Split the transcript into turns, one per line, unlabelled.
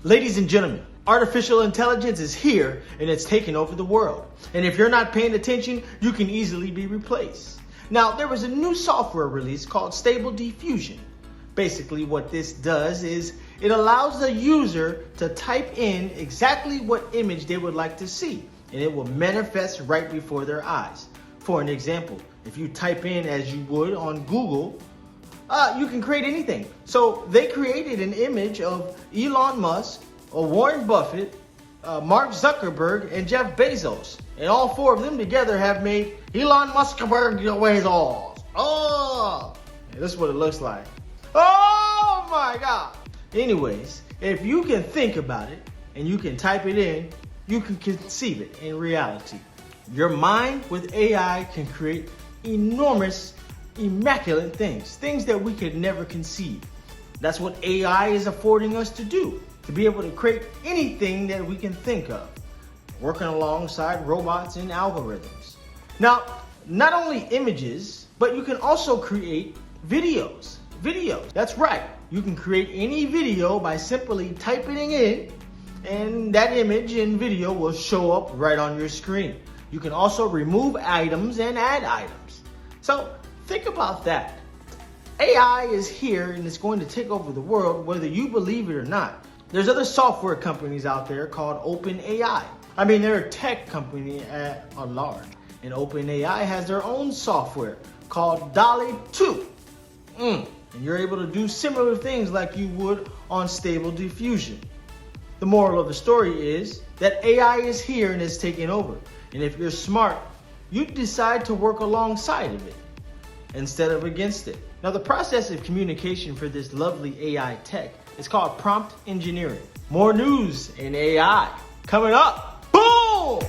Ladies and gentlemen, artificial intelligence is here and it's taking over the world. And if you're not paying attention, you can easily be replaced. Now, there was a new software release called Stable Diffusion. Basically, what this does is it allows the user to type in exactly what image they would like to see, and it will manifest right before their eyes. For an example, if you type in as you would on Google, you can create anything. So they created an image of Elon Musk, Warren Buffett, MarkZuckerberg, and Jeff Bezos. And all four of them together have made ElonMuskberg Bezos. Oh, and this is what it looks like. Oh my God. Anyways, if you can think about it and you can type it in, you can conceive it in reality. Your mind with AI can create enormous, immaculate things that we could never conceive. That's what AI is affording us to do, to be able to create anything that we can think of, working alongside robots and algorithms. Now, not only images, but you can also create videos. That's right. You can create any video by simply typing in, and that image and video will show up right on your screen. You can also remove items and add items. So think about that. AI is here and it's going to take over the world, whether you believe it or not. There's other software companies out there called OpenAI. I mean, they're a tech company at large. And OpenAI has their own software called DALL-E 2. And you're able to do similar things like you would on Stable Diffusion. The moral of the story is that AI is here and it's taking over. And if you're smart, you decide to work alongside of it instead of against it. Now, the process of communication for this lovely AI tech is called prompt engineering. More news in AI coming up. Boom!